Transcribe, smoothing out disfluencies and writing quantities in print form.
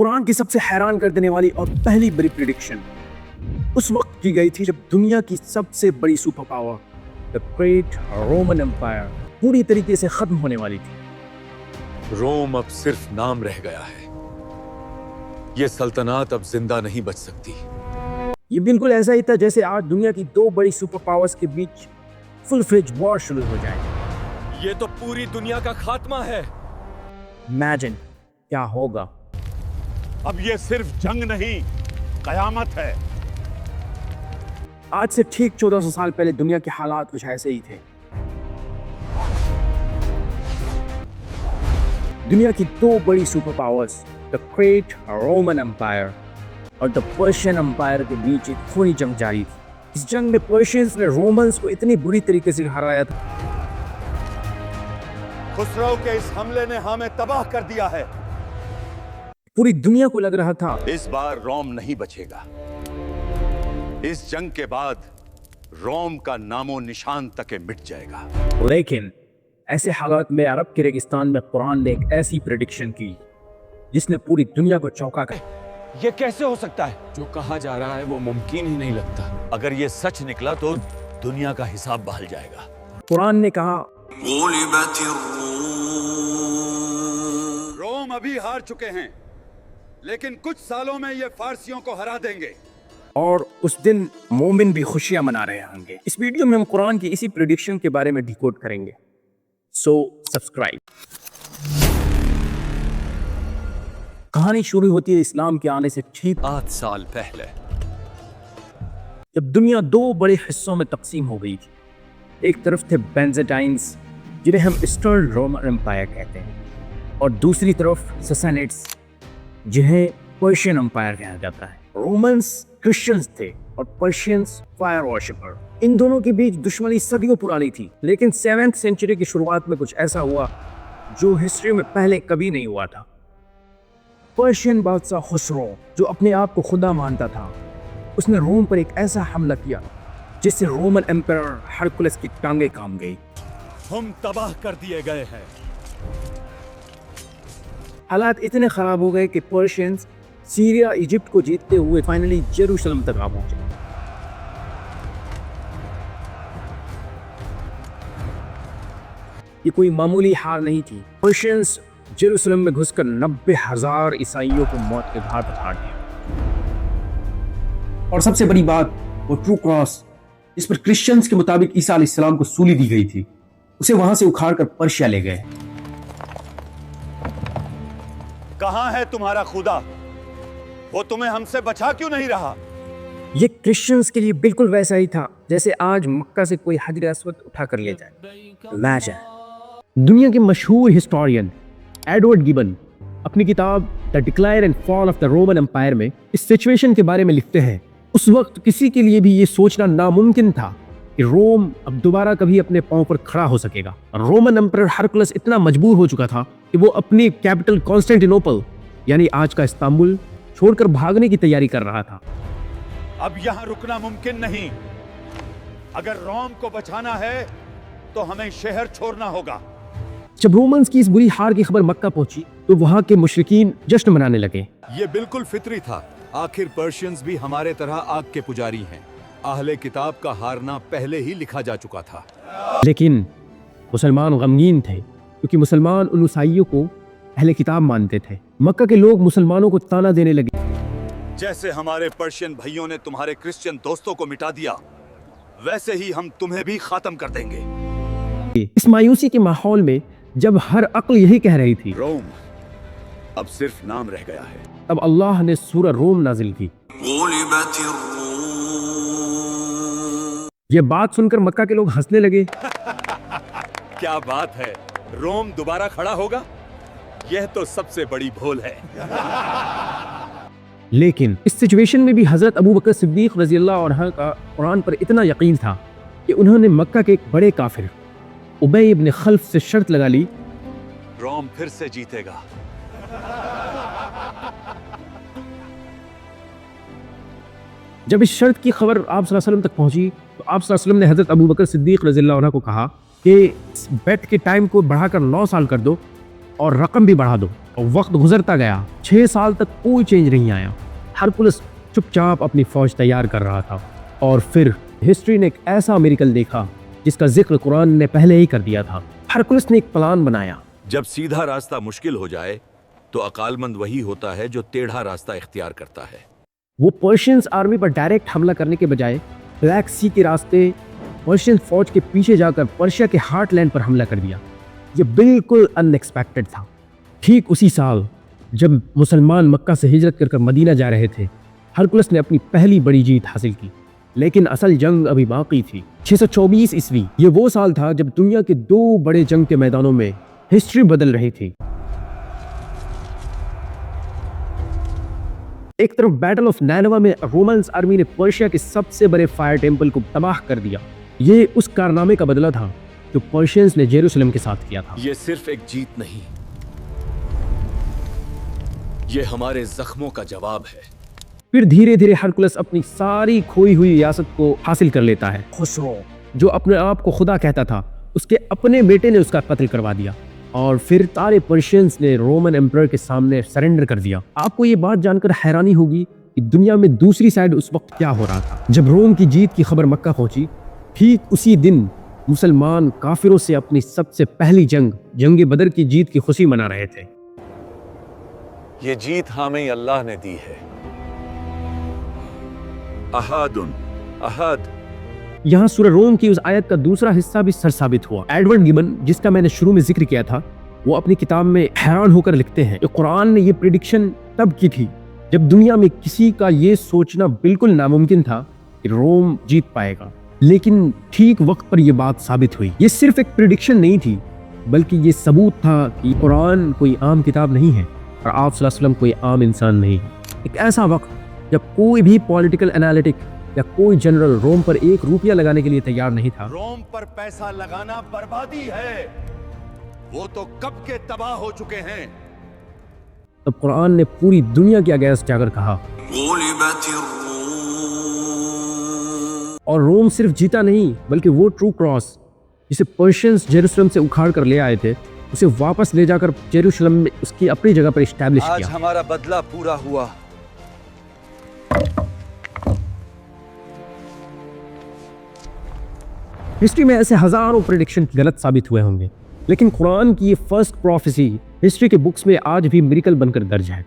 कुरान की सबसे हैरान कर देने वाली और पहली बड़ी प्रिडिक्शन उस वक्त की गई थी जब दुनिया की सबसे बड़ी super power the great Roman empire पूरी तरीके से खत्म होने वाली थी। रोम अब सिर्फ नाम रह गया है। यह सल्तनत अब जिंदा नहीं बच सकती। ये बिल्कुल ऐसा ही था जैसे आज दुनिया की दो बड़ी सुपर पावर्स के बीच फुल फ्लेज वॉर शुरू हो जाए। ये तो पूरी दुनिया का खात्मा है। इमेजिन क्या होगा। अब ये सिर्फ जंग नहीं, कयामत है। आज से ठीक 1400 साल पहले दुनिया के हालात कुछ ऐसे ही थे। दुनिया की दो बड़ी super powers the great Roman empire और द पर्शियन एम्पायर के बीच एक खूनी जंग जारी थी। इस जंग में पर्शियंस ने रोमन्स को इतनी बुरी तरीके से हराया था। खुसरो के इस हमले ने हमें तबाह कर दिया है। पूरी दुनिया को लग रहा था इस बार रोम नहीं बचेगा। इस जंग के बाद रोम का नामो निशान तक मिट जाएगा। लेकिन ऐसे हालात में अरब के रेगिस्तान में कुरान ने एक ऐसी प्रेडिक्शन की जिसने पूरी दुनिया को चौंका कर। ये कैसे हो सकता है? जो कहा जा रहा है वो मुमकिन ही नहीं लगता। अगर ये सच निकला तो दुनिया का हिसाब बदल जाएगा। कुरान ने कहा रोम अभी हार चुके हैं, लेकिन कुछ सालों में ये फारसियों को हरा देंगे। और उस दिन मोमिन भी खुशियां मना रहे होंगे। इस वीडियो में हम कुरान की इसी प्रेडिक्शन के बारे में डिकोड करेंगे। So subscribe. कहानी शुरू होती है इस्लाम के आने से ठीक 8 साल पहले, जब दुनिया दो बड़े हिस्सों में तकसीम हो गई थी। एक तरफ थे बेंजाटाइंस जिन्हें हम ईस्टर्न रोमन एम्पायर कहते हैं, और दूसरी तरफ ससानिड्स जिन्हें पर्शियन एम्पायर कहा जाता है। रोमन्स क्रिश्चियंस थे और पर्शियंस फायर वर्शिपर। इन दोनों के बीच दुश्मनी सदियों पुरानी थी, लेकिन 7th सेंचुरी की शुरुआत में कुछ ऐसा हुआ जो हिस्ट्री में पहले कभी नहीं हुआ था। पर्शियन बादशाह खुसरो, जो अपने आप को खुदा मानता था, उसने रोम पर एक ऐसा हमला किया जिससे रोमन एम्पायर हरकुलस की टांगें काम गई। हम तबाह कर दिए गए हैं। हालात इतने खराब हो गए कि पर्शियंस सीरिया इजिप्ट को जीतते हुए फाइनली जेरूशलम तक आ पहुंचे। ये कोई मामूली हार नहीं थी। पर्शियंस जेरूशलम में घुसकर 90,000 ईसाइयों को मौत के घाट उतार दिया। और सबसे बड़ी बात, वो ट्रू क्रॉस जिस पर क्रिश्चियंस के मुताबिक ईसा अलैहिस्सलाम को सूली दी गई थी, उसे वहां से उखाड़ कर पर्शिया ले गए। कहां है तुम्हारा खुदा? वो तुम्हें हमसे बचा क्यों नहीं रहा? ये क्रिश्चियंस के लिए बिल्कुल वैसा ही था जैसे आज मक्का से कोई हजर अस्वद उठा कर ले जाए। इमेजिन। दुनिया के मशहूर हिस्टोरियन एडवर्ड गिबन अपनी किताब the decline and fall of the Roman empire में इस सिचुएशन के बारे में लिखते हैं। उस वक्त किसी के लिए भी ये सोचना नामुमकिन था कि रोम अब दोबारा कभी अपने पांव पर खड़ा हो सकेगा। रोमन एम्परर हरकुलस इतना मजबूर हो चुका था कि वो अपनी कैपिटल कॉन्स्टेंटिनोपल यानी आज का इस्तांबुल छोड़कर भागने की तैयारी कर रहा था। अब यहां रुकना मुमकिन नहीं। अगर रोम को बचाना है तो हमें शहर छोड़ना होगा। जब रोमन्स की इस बुरी हार की खबर मक्का पहुंची तो वहां के मुशरिकीन जश्न मनाने लगे। ये बिल्कुल फितरी था। आखिर पर्शियंस भी हमारे तरह आग के पुजारी हैं। अहले किताब का हारना पहले ही लिखा जा चुका था। लेकिन मुसलमान गमगीन थे क्योंकि मुसलमान उन ईसाइयों को अहले किताब मानते थे। मक्का के लोग मुसलमानों को ताना देने लगे, जैसे हमारे पर्शियन भाइयों ने तुम्हारे क्रिश्चियन दोस्तों को मिटा दिया, वैसे ही हम तुम्हें भी खत्म कर देंगे। इस मायूसी के माहौल में जब हर अक्ल यही कह रही थी रोम अब सिर्फ नाम रह गया है, तब अल्लाह ने सूरह रोम नाजिल की। ये बात सुनकर मक्का के लोग हंसने लगे। क्या बात है, रोम दोबारा खड़ा होगा? यह तो सबसे बड़ी भूल है। लेकिन इस सिचुएशन में भी हजरत अबू बकर सिद्दीक रज़ियल्लाहु अन्हु का कुरान पर इतना यकीन था कि उन्होंने मक्का के एक बड़े काफिर उबय इब्न खल्फ से शर्त लगा ली, रोम फिर से जीतेगा। जब इस शर्त की खबर आप सल्लल्लाहु अलैहि वसल्लम तक पहुंची तो आप सल्लल्लाहु अलैहि वसल्लम ने हजरत अबू बकर सिद्दीक रज़ियल्लाहु अन्हु को कहा कि इस बेट के टाइम को बढ़ाकर 9 साल कर दो और रकम भी बढ़ा दो। और वक्त गुजरता गया, 6 साल तक कोई चेंज नहीं आया। हरकुलस चुपचाप अपनी फौज तैयार कर रहा था और फिर हिस्ट्री ने एक ऐसा मिरेकल देखा जिसका जिक्र कुरान ने पहले ही कर दिया था। हरकुलस ने एक प्लान बनाया। जब सीधा रास्ता मुश्किल हो जाए तो अकालमंद वही होता है जो टेढ़ा रास्ता इख्तियार करता है। वो पर्शियंस आर्मी पर डायरेक्ट हमला करने के बजाय ब्लैक सी के रास्ते पर्शियन फौज के पीछे जाकर पर्शिया के हार्टलैंड पर हमला कर दिया। ये बिल्कुल अनएक्सपेक्टेड था। ठीक उसी साल जब मुसलमान मक्का से हिजरत कर मदीना जा रहे थे, हरकुलस ने अपनी पहली बड़ी जीत हासिल की। लेकिन असल जंग अभी बाकी थी। 624 ईस्वी, ये वो साल था जब दुनिया के 2 बड़े जंग के मैदानों में हिस्ट्री बदल रही थी। एक तरफ बैटल ऑफ नैनवा में रोमन्स आर्मी ने पर्शिया के सबसे बड़े फायर टेम्पल को तबाह कर दिया। ये उस कारनामे का बदला था जो पर्शियंस ने जेरूसलम के साथ किया था। ये सिर्फ एक जीत नहीं, ये हमारे जख्मों का जवाब है। फिर धीरे धीरे हरकुलस अपनी सारी खोई हुई रियासत को हासिल कर लेता है। खुसरो, जो अपने आप को खुदा कहता था, उसके अपने बेटे ने उसका कत्ल करवा दिया और फिर सारे पर्शियंस ने रोमन एम्परर के सामने सरेंडर कर दिया। आपको ये बात जानकर हैरानी होगी कि दुनिया में दूसरी साइड उस वक्त क्या हो रहा था। जब रोम की जीत की खबर मक्का पहुंची, ठीक उसी दिन मुसलमान काफिरों से अपनी सबसे पहली जंग बदर की जीत की खुशी मना रहे थे। ये जीत हमें अल्लाह ने दी है। अहादुन अहद। यहाँ सूरह रोम की उस आयत का दूसरा हिस्सा भी सर साबित हुआ। एडवर्ड गिबन, जिसका मैंने शुरू में जिक्र किया था, वो अपनी किताब में हैरान होकर लिखते हैं कि कुरान ने ये प्रिडिक्शन तब की थी जब दुनिया में किसी का ये सोचना बिल्कुल नामुमकिन था कि रोम जीत पाएगा। लेकिन ठीक वक्त पर यह बात साबित हुई। ये सिर्फ एक प्रिडिक्शन नहीं थी, बल्कि ये सबूत था कि कुरान कोई आम किताब नहीं है और आप सल्लल्लाहु अलैहि वसल्लम कोई आम इंसान नहीं। एक ऐसा वक्त जब कोई भी पॉलिटिकल एनालिटिक या कोई जनरल रोम पर 1 रुपया लगाने के लिए तैयार नहीं था। रोम पर पैसा लगाना बर्बादी है, वो तो कब के तबाह हो चुके हैं। तब कुरान ने पूरी दुनिया के अगेंस्ट जाकर कहा, और रोम सिर्फ जीता नहीं, बल्कि वो ट्रू क्रॉस जिसे पर्शियंस जेरूसलम से उखाड़ कर ले आए थे, उसे वापस ले जाकर जेरूसलम में उसकी अपनी जगह पर एस्टैब्लिश किया। आज हमारा बदला पूरा हुआ। हिस्ट्री में ऐसे हजारों प्रेडिक्शन गलत साबित हुए होंगे, लेकिन कुरान की ये फर्स्ट प्रोफेसी हिस्ट्री के बुक्स में आज भी मिरेकल बनकर दर्ज है।